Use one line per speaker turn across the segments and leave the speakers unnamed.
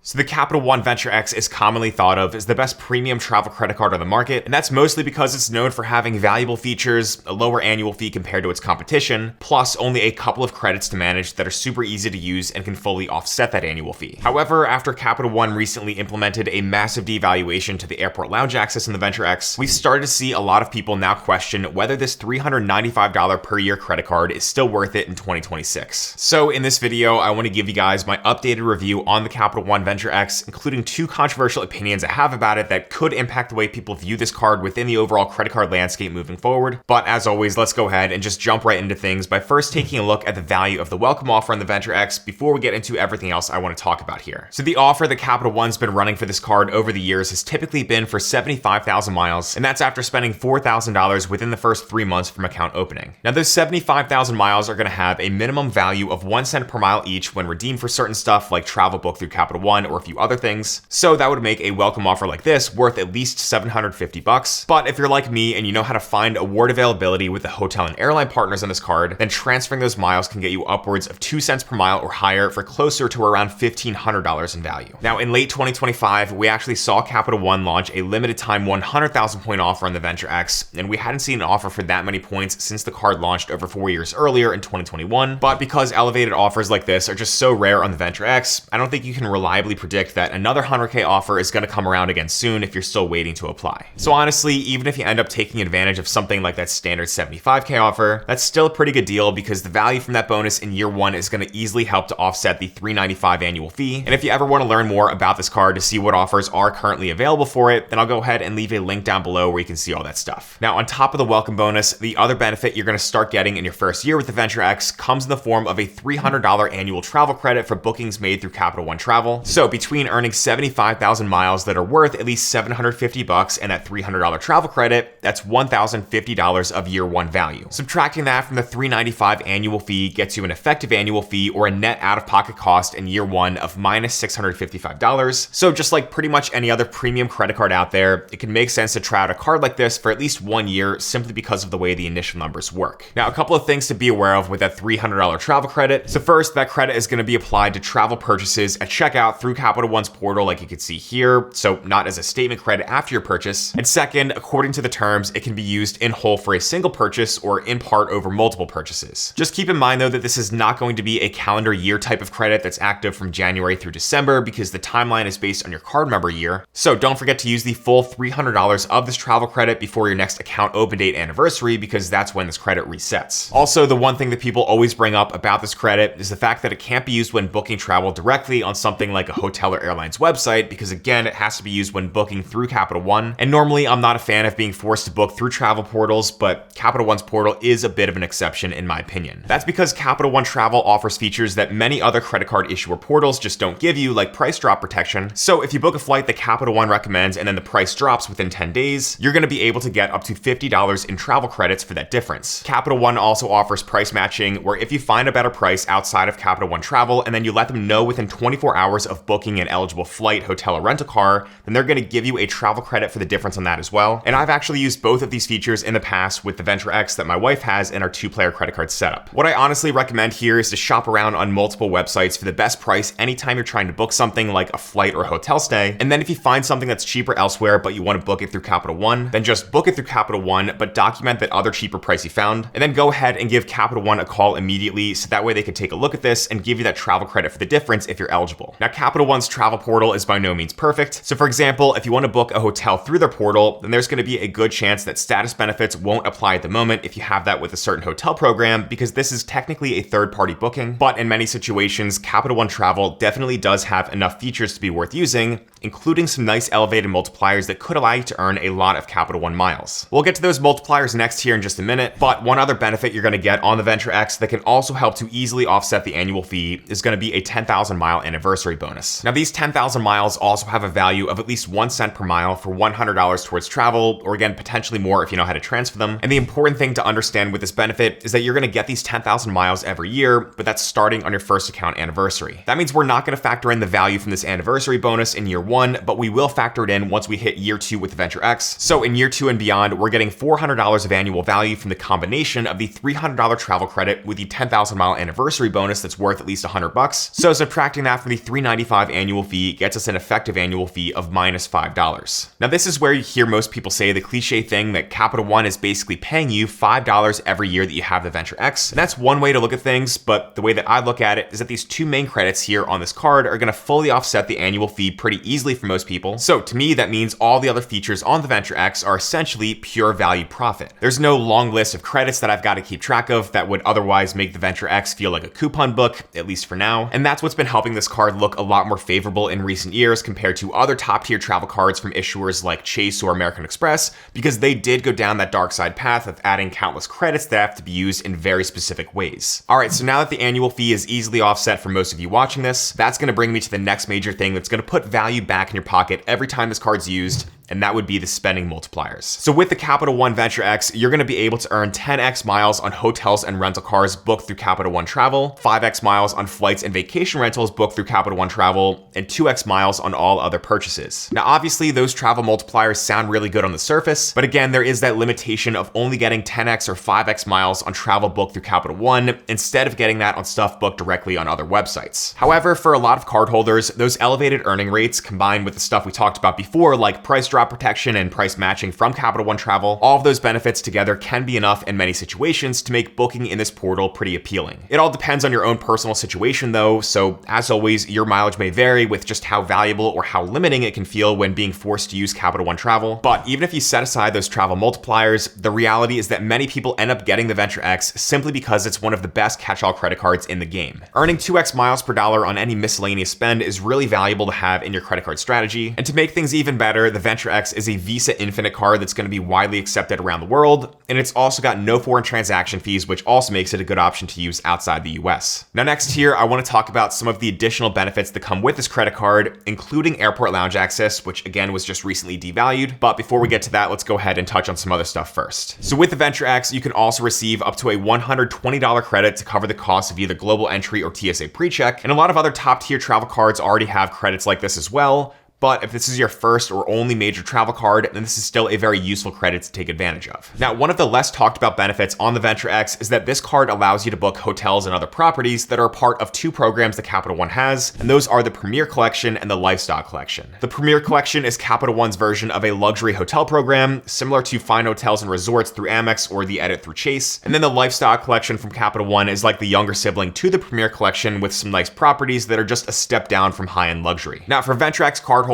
So the Capital One Venture X is commonly thought of as the best premium travel credit card on the market, and that's mostly because it's known for having valuable features, a lower annual fee compared to its competition, plus only a couple of credits to manage that are super easy to use and can fully offset that annual fee. However, after Capital One recently implemented a massive devaluation to the airport lounge access in the Venture X, we've started to see a lot of people now question whether this $395 per year credit card is still worth it in 2026. So in this video, I want to give you guys my updated review on the Capital One Venture X, including two controversial opinions I have about it that could impact the way people view this card within the overall credit card landscape moving forward. But as always, let's go ahead and just jump right into things by first taking a look at the value of the welcome offer on the Venture X before we get into everything else I want to talk about here. So the offer that Capital One's been running for this card over the years has typically been for 75,000 miles, and that's after spending $4,000 within the first 3 months from account opening. Now those 75,000 miles are going to have a minimum value of 1 cent per mile each when redeemed for certain stuff like travel booked through Capital One or a few other things. So that would make a welcome offer like this worth at least $750. But if you're like me and you know how to find award availability with the hotel and airline partners on this card, then transferring those miles can get you upwards of 2 cents per mile or higher for closer to around $1,500 in value. Now in late 2025, we actually saw Capital One launch a limited time 100,000 point offer on the Venture X, and we hadn't seen an offer for that many points since the card launched over 4 years earlier in 2021. But because elevated offers like this are just so rare on the Venture X, I don't think you can reliably predict that another 100K offer is going to come around again soon if you're still waiting to apply. So honestly, even if you end up taking advantage of something like that standard 75K offer, that's still a pretty good deal because the value from that bonus in year one is going to easily help to offset the $395 annual fee. And if you ever want to learn more about this card to see what offers are currently available for it, then I'll go ahead and leave a link down below where you can see all that stuff. Now, on top of the welcome bonus, the other benefit you're going to start getting in your first year with the Venture X comes in the form of a $300 annual travel credit for bookings made through Capital One Travel. So between earning 75,000 miles that are worth at least $750 and that $300 travel credit, that's $1,050 of year one value. Subtracting that from the $395 annual fee gets you an effective annual fee or a net out-of-pocket cost in year one of minus $655. So just like pretty much any other premium credit card out there, it can make sense to try out a card like this for at least 1 year simply because of the way the initial numbers work. Now, a couple of things to be aware of with that $300 travel credit. So first, that credit is going to be applied to travel purchases at checkout through Capital One's portal like you can see here, so not as a statement credit after your purchase. And second, according to the terms, it can be used in whole for a single purchase or in part over multiple purchases. Just keep in mind though that this is not going to be a calendar year type of credit that's active from January through December because the timeline is based on your card member year. So don't forget to use the full $300 of this travel credit before your next account open date anniversary because that's when this credit resets. Also, the one thing that people always bring up about this credit is the fact that it can't be used when booking travel directly on something like a hotel or airline's website because again, it has to be used when booking through Capital One. And normally I'm not a fan of being forced to book through travel portals, but Capital One's portal is a bit of an exception in my opinion. That's because Capital One Travel offers features that many other credit card issuer portals just don't give you, like price drop protection. So if you book a flight that Capital One recommends and then the price drops within 10 days, you're going to be able to get up to $50 in travel credits for that difference. Capital One also offers price matching, where if you find a better price outside of Capital One Travel and then you let them know within 24 hours of booking an eligible flight, hotel, or rental car, then they're going to give you a travel credit for the difference on that as well. And I've actually used both of these features in the past with the Venture X that my wife has in our 2-player credit card setup. What I honestly recommend here is to shop around on multiple websites for the best price anytime you're trying to book something like a flight or a hotel stay. And then if you find something that's cheaper elsewhere but you want to book it through Capital One, then just book it through Capital One, but document that other cheaper price you found, and then go ahead and give Capital One a call immediately so that way they can take a look at this and give you that travel credit for the difference if you're eligible. Now, Capital One's travel portal is by no means perfect. So for example, if you want to book a hotel through their portal, then there's going to be a good chance that status benefits won't apply at the moment if you have that with a certain hotel program, because this is technically a third-party booking. But in many situations, Capital One Travel definitely does have enough features to be worth using, including some nice elevated multipliers that could allow you to earn a lot of Capital One miles. We'll get to those multipliers next here in just a minute, but one other benefit you're going to get on the Venture X that can also help to easily offset the annual fee is going to be a 10,000 mile anniversary bonus. Now, these 10,000 miles also have a value of at least 1 cent per mile for $100 towards travel, or again, potentially more if you know how to transfer them. And the important thing to understand with this benefit is that you're going to get these 10,000 miles every year, but that's starting on your first account anniversary. That means we're not going to factor in the value from this anniversary bonus in year 1, but we will factor it in once we hit year 2 with the Venture X. So in year 2 and beyond, we're getting $400 of annual value from the combination of the $300 travel credit with the 10,000 mile anniversary bonus that's worth at least $100. So subtracting that from the $395 annual fee gets us an effective annual fee of minus $5. Now this is where you hear most people say the cliche thing that Capital One is basically paying you $5 every year that you have the Venture X. And that's one way to look at things, but the way that I look at it is that these two main credits here on this card are going to fully offset the annual fee pretty easily for most people. So to me, that means all the other features on the Venture X are essentially pure value profit. There's no long list of credits that I've got to keep track of that would otherwise make the Venture X feel like a coupon book, at least for now. And that's what's been helping this card look a lot more favorable in recent years compared to other top tier travel cards from issuers like Chase or American Express, because they did go down that dark side path of adding countless credits that have to be used in very specific ways. All right, so now that the annual fee is easily offset for most of you watching this, that's going to bring me to the next major thing that's going to put value back in your pocket every time this card's used, and that would be the spending multipliers. So with the Capital One Venture X, you're going to be able to earn 10x miles on hotels and rental cars booked through Capital One Travel, 5x miles on flights and vacation rentals booked through Capital One Travel, and 2x miles on all other purchases. Now obviously those travel multipliers sound really good on the surface, but again there is that limitation of only getting 10x or 5x miles on travel booked through Capital One instead of getting that on stuff booked directly on other websites. However, for a lot of cardholders, those elevated earning rates combined with the stuff we talked about before like price drop protection and price matching from Capital One Travel, all of those benefits together can be enough in many situations to make booking in this portal pretty appealing. It all depends on your own personal situation though, so as always, your mileage may vary with just how valuable or how limiting it can feel when being forced to use Capital One Travel. But even if you set aside those travel multipliers, the reality is that many people end up getting the Venture X simply because it's one of the best catch-all credit cards in the game. Earning 2x miles per dollar on any miscellaneous spend is really valuable to have in your credit card strategy. And to make things even better, the Venture X is a Visa Infinite card that's going to be widely accepted around the world, and it's also got no foreign transaction fees, which also makes it a good option to use outside the US. Now next here, I want to talk about some of the additional benefits that come with this credit card, including airport lounge access, which again was just recently devalued. But before we get to that, let's go ahead and touch on some other stuff first. So with the Venture X, you can also receive up to a $120 credit to cover the cost of either global entry or TSA PreCheck, and a lot of other top tier travel cards already have credits like this as well. But if this is your first or only major travel card, then this is still a very useful credit to take advantage of. Now, one of the less talked about benefits on the Venture X is that this card allows you to book hotels and other properties that are part of two programs that Capital One has, and those are the Premier Collection and the Lifestyle Collection. The Premier Collection is Capital One's version of a luxury hotel program, similar to Fine Hotels and Resorts through Amex or the Edit through Chase. And then the Lifestyle Collection from Capital One is like the younger sibling to the Premier Collection with some nice properties that are just a step down from high-end luxury. Now, for Venture X cardholders,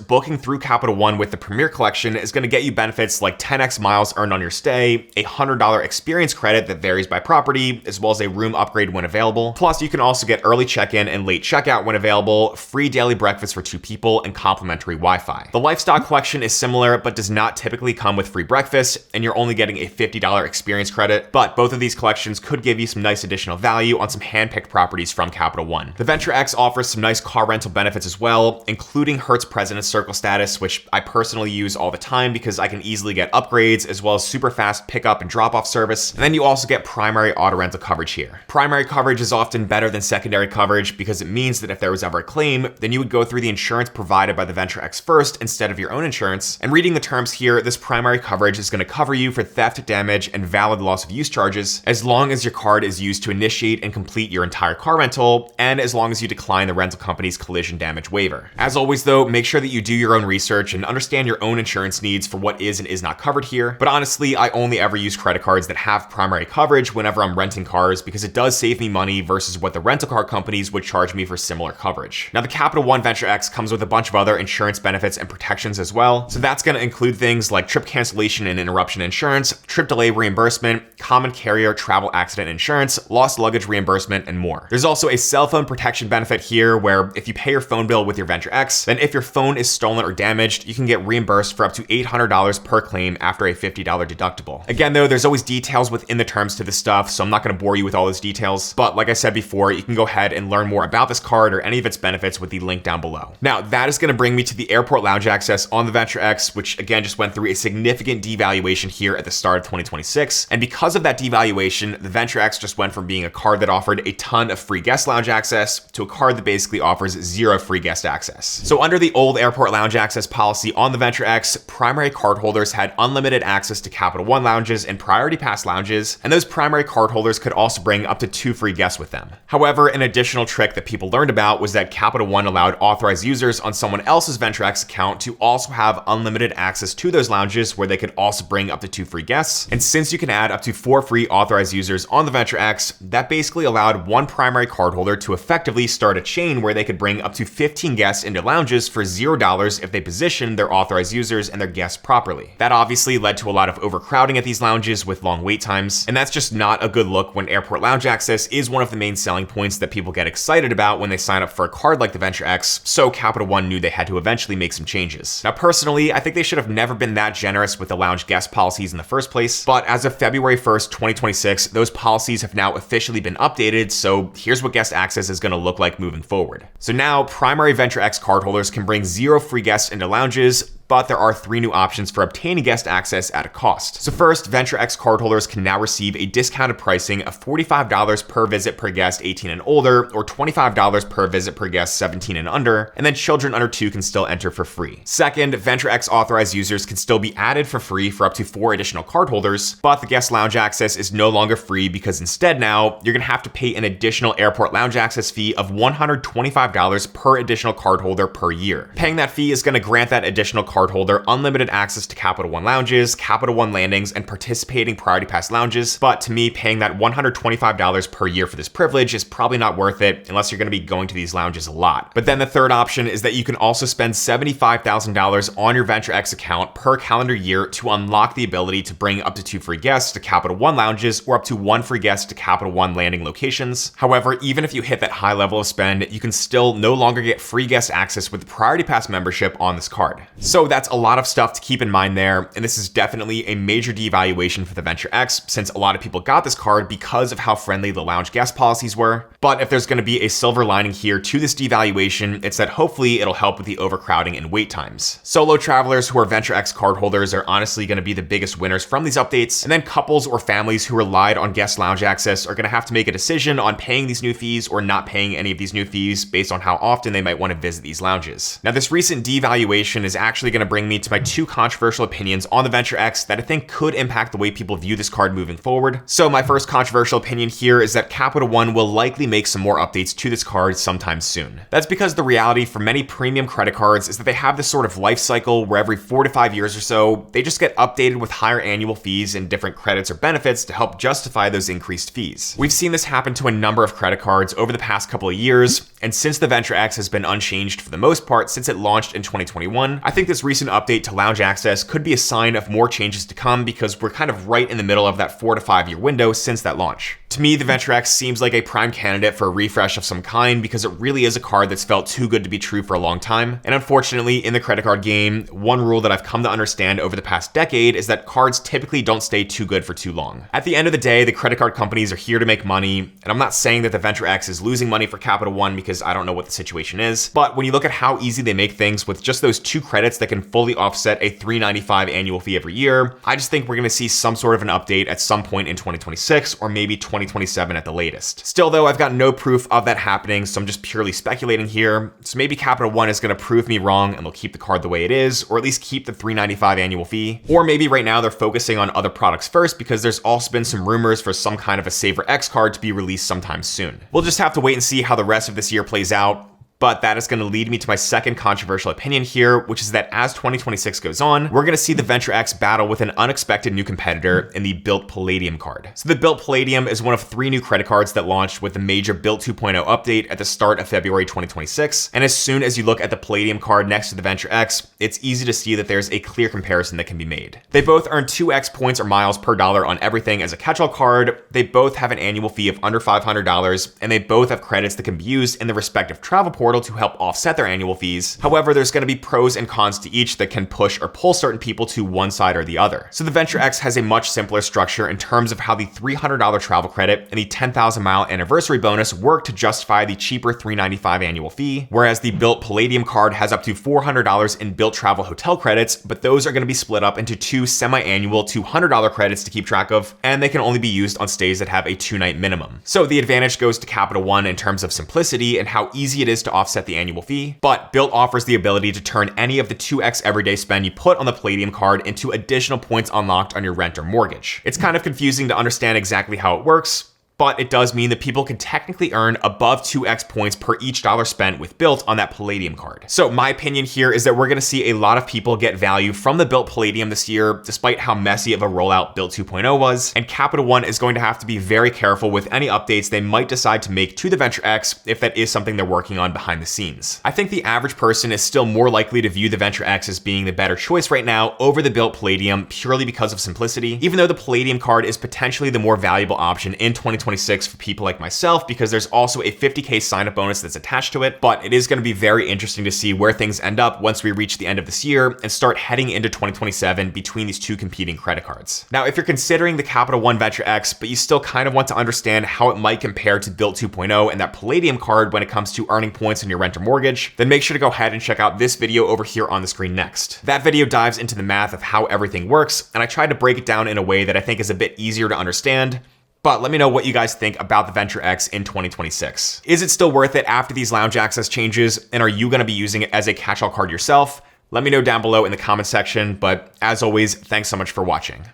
booking through Capital One with the Premier Collection is going to get you benefits like 10x miles earned on your stay, a $100 experience credit that varies by property, as well as a room upgrade when available. Plus, you can also get early check-in and late checkout when available, free daily breakfast for 2 people, and complimentary Wi-Fi. The Lifestyle Collection is similar, but does not typically come with free breakfast, and you're only getting a $50 experience credit. But both of these collections could give you some nice additional value on some hand-picked properties from Capital One. The Venture X offers some nice car rental benefits as well, including Hertz President's Circle status, which I personally use all the time because I can easily get upgrades as well as super fast pickup and drop-off service. And then you also get primary auto rental coverage here. Primary coverage is often better than secondary coverage because it means that if there was ever a claim, then you would go through the insurance provided by the Venture X first instead of your own insurance. And reading the terms here, this primary coverage is going to cover you for theft, damage, and valid loss of use charges as long as your card is used to initiate and complete your entire car rental, and as long as you decline the rental company's collision damage waiver. As always though, make sure that you do your own research and understand your own insurance needs for what is and is not covered here. But honestly, I only ever use credit cards that have primary coverage whenever I'm renting cars because it does save me money versus what the rental car companies would charge me for similar coverage. Now, the Capital One Venture X comes with a bunch of other insurance benefits and protections as well. So that's going to include things like trip cancellation and interruption insurance, trip delay reimbursement, common carrier travel accident insurance, lost luggage reimbursement, and more. There's also a cell phone protection benefit here where if you pay your phone bill with your Venture X, then if your phone is stolen or damaged, you can get reimbursed for up to $800 per claim after a $50 deductible. Again though, there's always details within the terms to this stuff, so I'm not going to bore you with all those details, but like I said before, you can go ahead and learn more about this card or any of its benefits with the link down below. Now, that is going to bring me to the airport lounge access on the Venture X, which again just went through a significant devaluation here at the start of 2026, and because of that devaluation, the Venture X just went from being a card that offered a ton of free guest lounge access to a card that basically offers 0 free guest access. So under the old airport lounge access policy on the Venture X, primary cardholders had unlimited access to Capital One lounges and Priority Pass lounges, and those primary cardholders could also bring up to 2 free guests with them. However, an additional trick that people learned about was that Capital One allowed authorized users on someone else's Venture X account to also have unlimited access to those lounges where they could also bring up to 2 free guests. And since you can add up to 4 free authorized users on the Venture X, that basically allowed one primary cardholder to effectively start a chain where they could bring up to 15 guests into lounges for $0 if they position their authorized users and their guests properly. That obviously led to a lot of overcrowding at these lounges with long wait times, and that's just not a good look when airport lounge access is one of the main selling points that people get excited about when they sign up for a card like the Venture X, so Capital One knew they had to eventually make some changes. Now personally, I think they should have never been that generous with the lounge guest policies in the first place, but as of February 1st, 2026, those policies have now officially been updated, so here's what guest access is going to look like moving forward. So now, primary Venture X cardholders can bring 0 free guests into lounges, but there are 3 new options for obtaining guest access at a cost. So first, Venture X cardholders can now receive a discounted pricing of $45 per visit per guest 18 and older, or $25 per visit per guest 17 and under, and then children under 2 can still enter for free. Second, Venture X authorized users can still be added for free for up to 4 additional cardholders, but the guest lounge access is no longer free because instead now, you're gonna have to pay an additional airport lounge access fee of $125 per additional cardholder per year. Paying that fee is gonna grant that additional cardholder unlimited access to Capital One lounges, Capital One landings, and participating Priority Pass lounges, but to me, paying that $125 per year for this privilege is probably not worth it unless you're going to be going to these lounges a lot. But then the third option is that you can also spend $75,000 on your Venture X account per calendar year to unlock the ability to bring up to 2 free guests to Capital One lounges or up to 1 free guest to Capital One landing locations. However, even if you hit that high level of spend, you can still no longer get free guest access with Priority Pass membership on this card. So that's a lot of stuff to keep in mind there, and this is definitely a major devaluation for the Venture X since a lot of people got this card because of how friendly the lounge guest policies were. But if there's going to be a silver lining here to this devaluation, it's that hopefully it'll help with the overcrowding and wait times. Solo travelers who are Venture X cardholders are honestly going to be the biggest winners from these updates, and then couples or families who relied on guest lounge access are going to have to make a decision on paying these new fees or not paying any of these new fees based on how often they might want to visit these lounges. Now, this recent devaluation is actually going to bring me to my 2 controversial opinions on the Venture X that I think could impact the way people view this card moving forward. So my first controversial opinion here is that Capital One will likely make some more updates to this card sometime soon. That's because the reality for many premium credit cards is that they have this sort of life cycle where every 4 to 5 years or so, they just get updated with higher annual fees and different credits or benefits to help justify those increased fees. We've seen this happen to a number of credit cards over the past couple of years, and since the Venture X has been unchanged for the most part since it launched in 2021, I think this recent update to lounge access could be a sign of more changes to come because we're kind of right in the middle of that 4 to 5 year window since that launch. To me, the Venture X seems like a prime candidate for a refresh of some kind because it really is a card that's felt too good to be true for a long time. And unfortunately, in the credit card game, one rule that I've come to understand over the past decade is that cards typically don't stay too good for too long. At the end of the day, the credit card companies are here to make money, and I'm not saying that the Venture X is losing money for Capital One because I don't know what the situation is, but when you look at how easy they make things with just those 2 credits that can fully offset a $395 annual fee every year, I just think we're going to see some sort of an update at some point in 2026 or maybe 2027 at the latest. Still though, I've got no proof of that happening, so I'm just purely speculating here. So maybe Capital One is going to prove me wrong and they'll keep the card the way it is, or at least keep the $395 annual fee. Or maybe right now they're focusing on other products first because there's also been some rumors for some kind of a Saver X card to be released sometime soon. We'll just have to wait and see how the rest of this year plays out. But that is going to lead me to my second controversial opinion here, which is that as 2026 goes on, we're going to see the Venture X battle with an unexpected new competitor in the Built Palladium card. So the Built Palladium is one of 3 new credit cards that launched with the major Built 2.0 update at the start of February 2026. And as soon as you look at the Palladium card next to the Venture X, it's easy to see that there's a clear comparison that can be made. They both earn 2x points or miles per dollar on everything as a catch-all card. They both have an annual fee of under $500, and they both have credits that can be used in the respective travel portal to help offset their annual fees. However, there's going to be pros and cons to each that can push or pull certain people to one side or the other. So the Venture X has a much simpler structure in terms of how the $300 travel credit and the 10,000 mile anniversary bonus work to justify the cheaper $395 annual fee, whereas the Built Palladium card has up to $400 in Built Travel hotel credits, but those are going to be split up into 2 semi-annual $200 credits to keep track of, and they can only be used on stays that have a 2-night minimum. So the advantage goes to Capital One in terms of simplicity and how easy it is to offset the annual fee, but Bilt offers the ability to turn any of the 2x everyday spend you put on the Palladium card into additional points unlocked on your rent or mortgage. It's kind of confusing to understand exactly how it works, but it does mean that people can technically earn above 2x points per each dollar spent with Bilt on that Palladium card. So my opinion here is that we're gonna see a lot of people get value from the Bilt Palladium this year, despite how messy of a rollout Bilt 2.0 was, and Capital One is going to have to be very careful with any updates they might decide to make to the Venture X if that is something they're working on behind the scenes. I think the average person is still more likely to view the Venture X as being the better choice right now over the Bilt Palladium purely because of simplicity, even though the Palladium card is potentially the more valuable option in 2026 for people like myself because there's also a 50K sign-up bonus that's attached to it, but it is going to be very interesting to see where things end up once we reach the end of this year and start heading into 2027 between these two competing credit cards. Now, if you're considering the Capital One Venture X, but you still kind of want to understand how it might compare to Bilt 2.0 and that Palladium card when it comes to earning points on your rent or mortgage, then make sure to go ahead and check out this video over here on the screen next. That video dives into the math of how everything works, and I tried to break it down in a way that I think is a bit easier to understand. But let me know what you guys think about the Venture X in 2026. Is it still worth it after these lounge access changes? And are you going to be using it as a catch-all card yourself? Let me know down below in the comment section. But as always, thanks so much for watching.